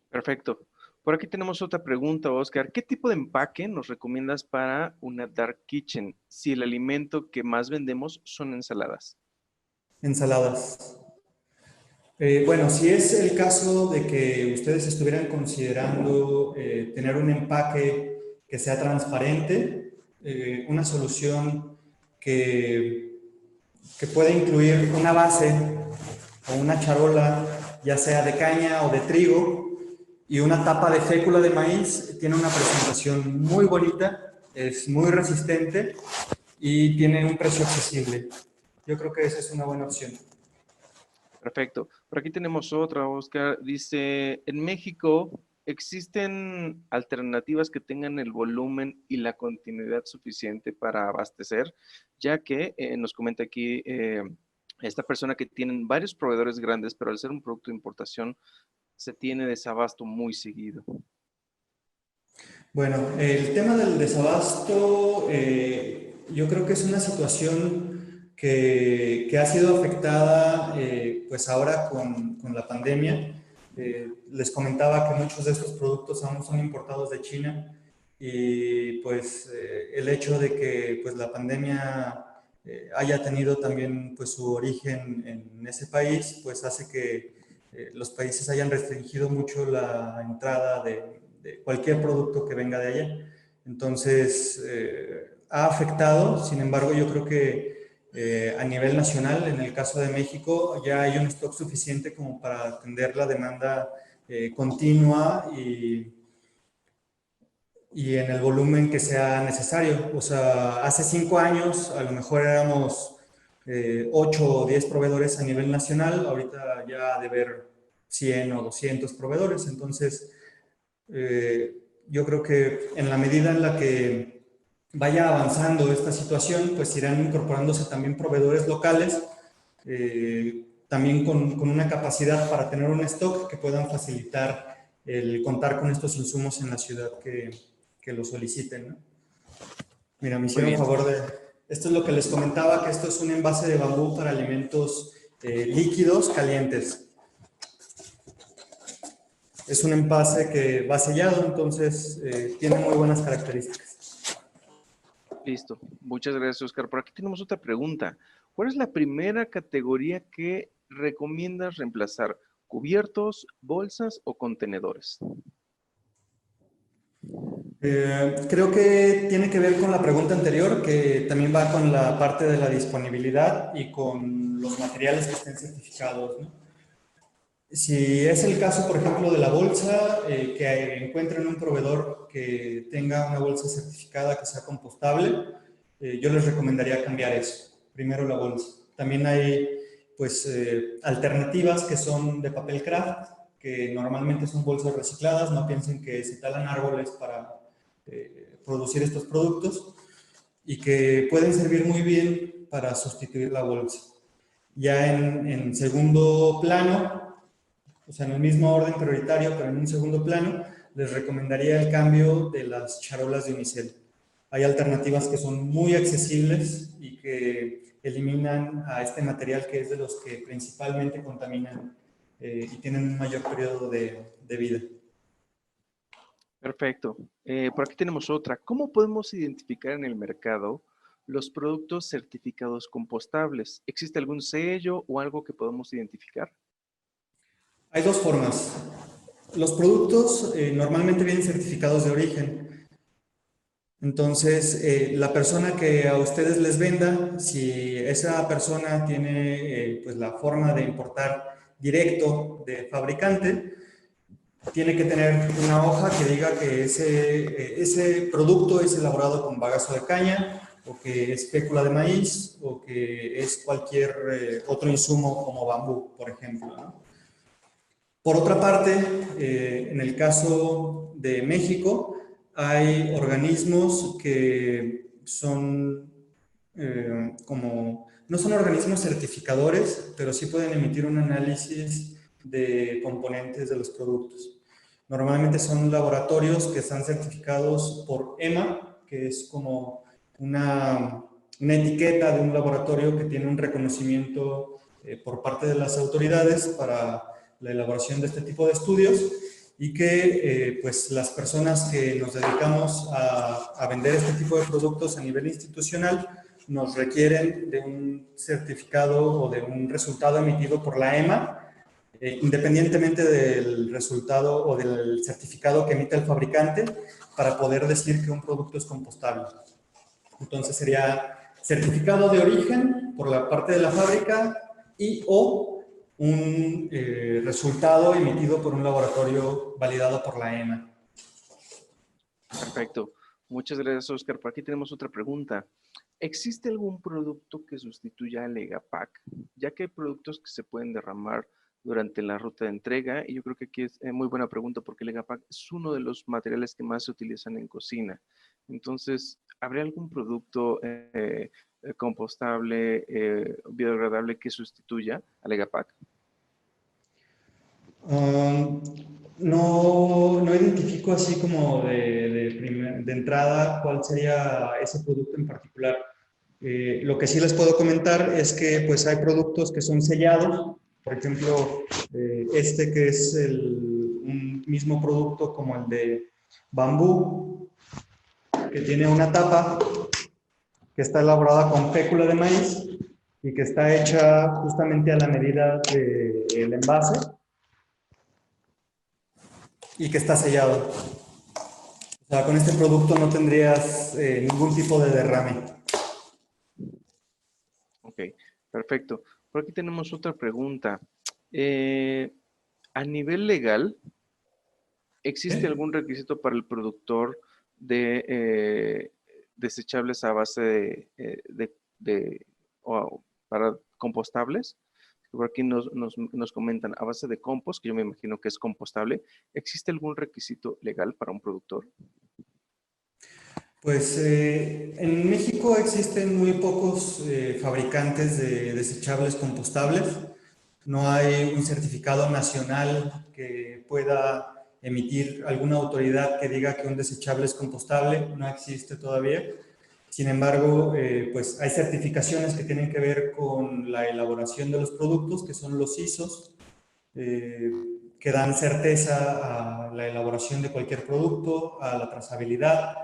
Perfecto. Por aquí tenemos otra pregunta, Oscar. ¿Qué tipo de empaque nos recomiendas para una dark kitchen si el alimento que más vendemos son ensaladas? Ensaladas. Bueno, si es el caso de que ustedes estuvieran considerando tener un empaque que sea transparente, una solución que pueda incluir una base o una charola, ya sea de caña o de trigo, y una tapa de fécula de maíz, tiene una presentación muy bonita, es muy resistente y tiene un precio accesible. Yo creo que esa es una buena opción. Perfecto. Por aquí tenemos otra, Oscar. Dice, en México existen alternativas que tengan el volumen y la continuidad suficiente para abastecer, ya que nos comenta aquí esta persona que tienen varios proveedores grandes, pero al ser un producto de importación se tiene desabasto muy seguido. Bueno, el tema del desabasto, yo creo que es una situación que ha sido afectada pues ahora con la pandemia. Les comentaba que muchos de estos productos aún son importados de China y pues el hecho de que pues la pandemia haya tenido también pues su origen en ese país, pues hace que los países hayan restringido mucho la entrada de cualquier producto que venga de allá. Entonces, ha afectado, sin embargo, yo creo que a nivel nacional, en el caso de México, ya hay un stock suficiente como para atender la demanda continua y en el volumen que sea necesario. O sea, hace 5 años a lo mejor éramos 8 o 10 proveedores a nivel nacional, ahorita ya ha de haber 100 o 200 proveedores, entonces yo creo que en la medida en la que vaya avanzando esta situación, pues irán incorporándose también proveedores locales, también con una capacidad para tener un stock que puedan facilitar el contar con estos insumos en la ciudad que lo soliciten, ¿no? Mira, me hicieron favor de... Esto es lo que les comentaba, que esto es un envase de bambú para alimentos líquidos calientes. Es un envase que va sellado, entonces tiene muy buenas características. Listo. Muchas gracias, Oscar. Por aquí tenemos otra pregunta. ¿Cuál es la primera categoría que recomiendas reemplazar? ¿Cubiertos, bolsas o contenedores? Creo que tiene que ver con la pregunta anterior, que también va con la parte de la disponibilidad y con los materiales que estén certificados, ¿no? Si es el caso, por ejemplo, de la bolsa, que encuentren un proveedor que tenga una bolsa certificada que sea compostable, yo les recomendaría cambiar eso. Primero la bolsa. También hay, pues, alternativas que son de papel craft, que normalmente son bolsas recicladas. No piensen que se talan árboles para producir estos productos y que pueden servir muy bien para sustituir la bolsa. Ya en segundo plano, o sea, en el mismo orden prioritario, pero en un segundo plano, les recomendaría el cambio de las charolas de unicel. Hay alternativas que son muy accesibles y que eliminan a este material que es de los que principalmente contaminan y tienen un mayor periodo de vida. Perfecto. Por aquí tenemos otra. ¿Cómo podemos identificar en el mercado los productos certificados compostables? ¿Existe algún sello o algo que podamos identificar? Hay dos formas. Los productos normalmente vienen certificados de origen. Entonces, la persona que a ustedes les venda, si esa persona tiene pues la forma de importar directo de fabricante, tiene que tener una hoja que diga que ese producto es elaborado con bagazo de caña, o que es fécula de maíz, o que es cualquier otro insumo como bambú, por ejemplo, ¿no? Por otra parte, en el caso de México, hay organismos que son no son organismos certificadores, pero sí pueden emitir un análisis de componentes de los productos. Normalmente son laboratorios que están certificados por EMA, que es como una etiqueta de un laboratorio que tiene un reconocimiento por parte de las autoridades para la elaboración de este tipo de estudios, y que pues las personas que nos dedicamos a vender este tipo de productos a nivel institucional nos requieren de un certificado o de un resultado emitido por la EMA, independientemente del resultado o del certificado que emita el fabricante, para poder decir que un producto es compostable. Entonces sería certificado de origen por la parte de la fábrica y o un resultado emitido por un laboratorio validado por la EMA. Perfecto. Muchas gracias, Oscar. Por aquí tenemos otra pregunta. ¿Existe algún producto que sustituya al Legapac? Ya que hay productos que se pueden derramar durante la ruta de entrega, y yo creo que aquí es muy buena pregunta porque el Legapac es uno de los materiales que más se utilizan en cocina. Entonces, ¿habría algún producto compostable, biodegradable que sustituya al Legapac? No identifico así como de entrada cuál sería ese producto en particular. Lo que sí les puedo comentar es que pues hay productos que son sellados, por ejemplo, este que es un mismo producto como el de bambú, que tiene una tapa que está elaborada con fécula de maíz y que está hecha justamente a la medida del envase y que está sellado. O sea, con este producto no tendrías ningún tipo de derrame. Ok, perfecto. Por aquí tenemos otra pregunta. A nivel legal, ¿existe algún requisito para el productor de desechables a base para compostables? Por aquí nos comentan a base de compost, que yo me imagino que es compostable. ¿Existe algún requisito legal para un productor? Pues en México existen muy pocos fabricantes de desechables compostables. No hay un certificado nacional que pueda emitir alguna autoridad que diga que un desechable es compostable. No existe todavía. Sin embargo, pues hay certificaciones que tienen que ver con la elaboración de los productos, que son los ISOs, que dan certeza a la elaboración de cualquier producto, a la trazabilidad,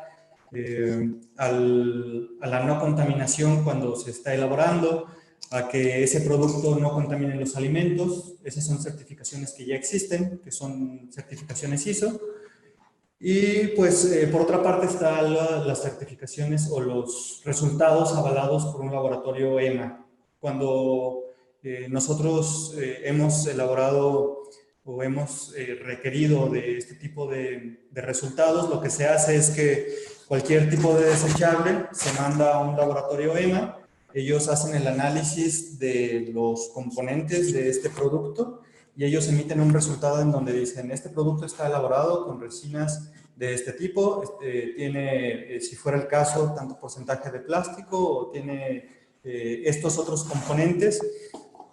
a la no contaminación cuando se está elaborando, a que ese producto no contamine los alimentos. Esas son certificaciones que ya existen, que son certificaciones ISO. Y pues por otra parte están las certificaciones o los resultados avalados por un laboratorio EMA. Cuando nosotros hemos elaborado o hemos requerido de este tipo de resultados, lo que se hace es que cualquier tipo de desechable se manda a un laboratorio EMA. Ellos hacen el análisis de los componentes de este producto y ellos emiten un resultado en donde dicen, este producto está elaborado con resinas de este tipo, tiene, si fuera el caso, tanto porcentaje de plástico o tiene estos otros componentes,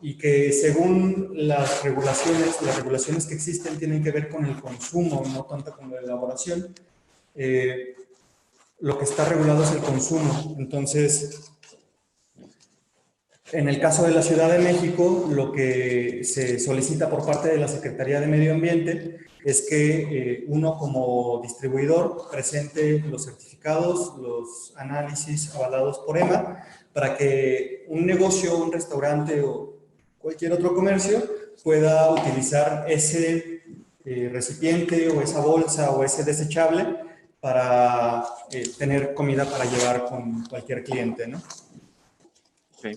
y que según las regulaciones que existen tienen que ver con el consumo, no tanto con la elaboración. Lo que está regulado es el consumo. Entonces, en el caso de la Ciudad de México, lo que se solicita por parte de la Secretaría de Medio Ambiente es que uno como distribuidor presente los certificados, los análisis avalados por EMA, para que un negocio, un restaurante o cualquier otro comercio pueda utilizar ese recipiente o esa bolsa o ese desechable para tener comida para llevar con cualquier cliente, ¿no? Ok,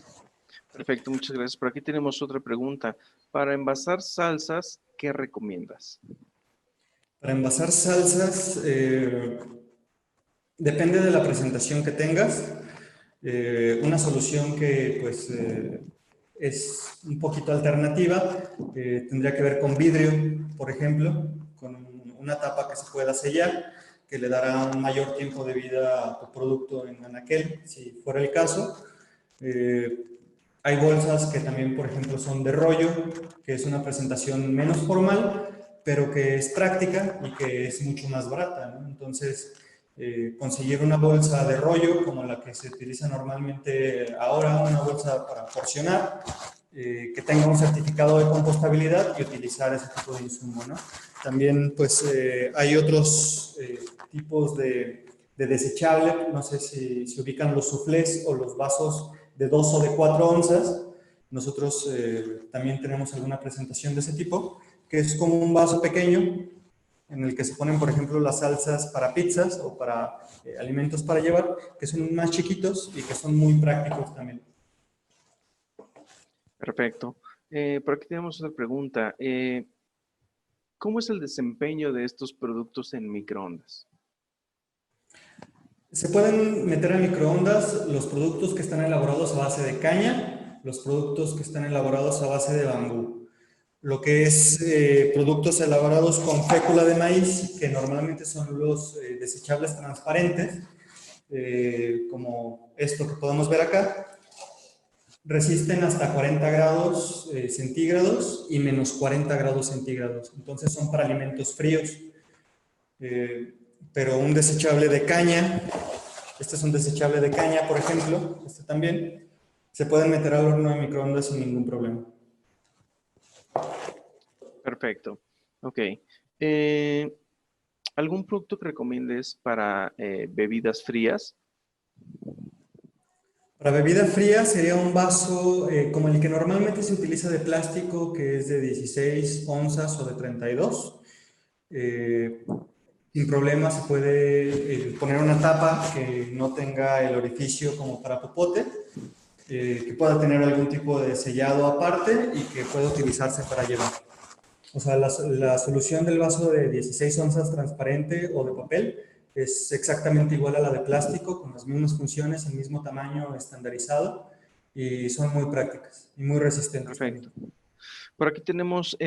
perfecto, muchas gracias. Por aquí tenemos otra pregunta. Para envasar salsas, ¿qué recomiendas? Para envasar salsas, depende de la presentación que tengas. Una solución que pues es un poquito alternativa tendría que ver con vidrio, por ejemplo, con una tapa que se pueda sellar, que le dará un mayor tiempo de vida a tu producto en anaquel, si fuera el caso. Hay bolsas que también, por ejemplo, son de rollo, que es una presentación menos formal, pero que es práctica y que es mucho más barata, ¿no? Entonces, conseguir una bolsa de rollo como la que se utiliza normalmente ahora, una bolsa para porcionar, que tenga un certificado de compostabilidad y utilizar ese tipo de insumo, ¿no? También pues hay otros tipos de desechable, no sé si ubican los soufflés o los vasos de 2 o de 4 onzas. Nosotros también tenemos alguna presentación de ese tipo, que es como un vaso pequeño en el que se ponen, por ejemplo, las salsas para pizzas o para alimentos para llevar, que son más chiquitos y que son muy prácticos también. Perfecto. Por aquí tenemos otra pregunta. ¿Cómo es el desempeño de estos productos en microondas? Se pueden meter a microondas los productos que están elaborados a base de caña, los productos que están elaborados a base de bambú. Lo que es productos elaborados con fécula de maíz, que normalmente son los desechables transparentes, como esto que podemos ver acá, resisten hasta 40 grados centígrados y menos 40 grados centígrados. Entonces son para alimentos fríos. Pero un desechable de caña, este es un desechable de caña, por ejemplo, este también, se pueden meter al horno de microondas sin ningún problema. Perfecto. Ok. ¿Algún producto que recomiendes para bebidas frías? Para bebida fría sería un vaso como el que normalmente se utiliza de plástico, que es de 16 onzas o de 32. Sin problema se puede poner una tapa que no tenga el orificio como para popote, que pueda tener algún tipo de sellado aparte y que pueda utilizarse para llevar. O sea, la solución del vaso de 16 onzas transparente o de papel es exactamente igual a la de plástico, con las mismas funciones, el mismo tamaño estandarizado, y son muy prácticas y muy resistentes Perfecto. también. Por aquí tenemos,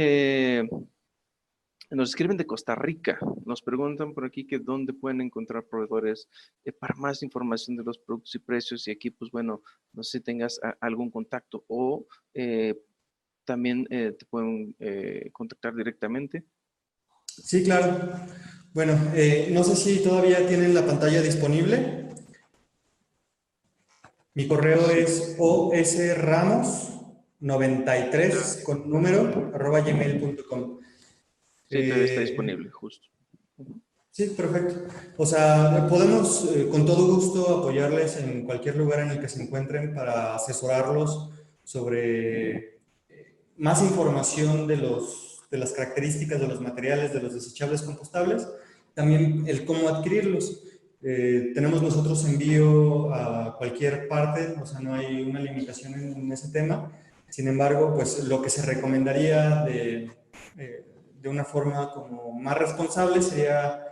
nos escriben de Costa Rica, nos preguntan por aquí que dónde pueden encontrar proveedores para más información de los productos y precios, y aquí pues bueno, no sé si tengas algún contacto o también te pueden contactar directamente. Sí, claro. Bueno, no sé si todavía tienen la pantalla disponible. Mi correo Sí, es osramos93 con número @gmail.com. sí, todavía está disponible, justo. Sí, perfecto. O sea, podemos con todo gusto apoyarles en cualquier lugar en el que se encuentren para asesorarlos sobre más información de las características de los materiales, de los desechables compostables, también el cómo adquirirlos. Tenemos nosotros envío a cualquier parte, o sea, no hay una limitación en ese tema. Sin embargo, pues lo que se recomendaría de una forma como más responsable sería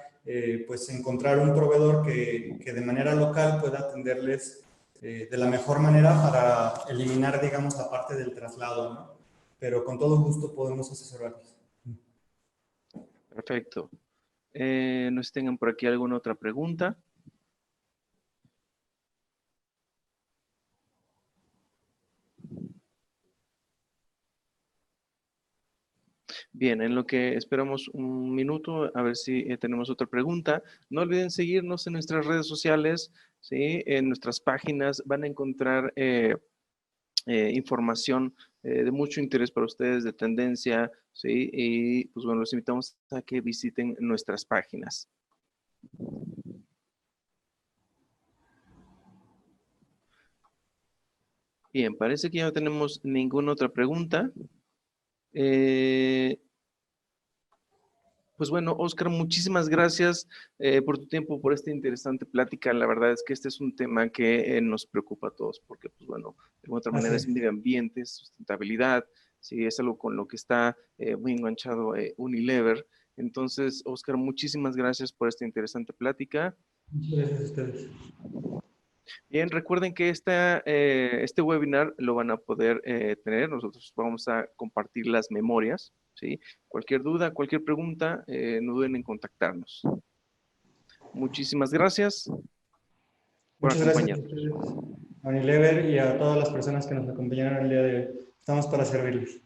pues encontrar un proveedor que de manera local pueda atenderles de la mejor manera para eliminar, digamos, la parte del traslado, ¿no? Pero con todo gusto podemos asesorarlos. Perfecto. No sé si tengan por aquí alguna otra pregunta. Bien, en lo que esperamos un minuto, a ver si tenemos otra pregunta. No olviden seguirnos en nuestras redes sociales, ¿sí? En nuestras páginas van a encontrar información de mucho interés para ustedes, de tendencia, ¿sí? Y pues bueno, los invitamos a que visiten nuestras páginas. Bien, parece que ya no tenemos ninguna otra pregunta. Pues bueno, Oscar, muchísimas gracias por tu tiempo, por esta interesante plática. La verdad es que este es un tema que nos preocupa a todos, porque, pues bueno, de alguna otra manera es medio ambiente, es sustentabilidad, sí, es algo con lo que está muy enganchado Unilever. Entonces, Oscar, muchísimas gracias por esta interesante plática. Muchas gracias a ustedes. Bien, recuerden que este webinar lo van a poder tener. Nosotros vamos a compartir las memorias, ¿sí? Cualquier duda, cualquier pregunta, no duden en contactarnos. Muchísimas gracias por Muchas gracias a acompañarnos. ustedes, a Unilever y a todas las personas que nos acompañaron el día de hoy. Estamos para servirles.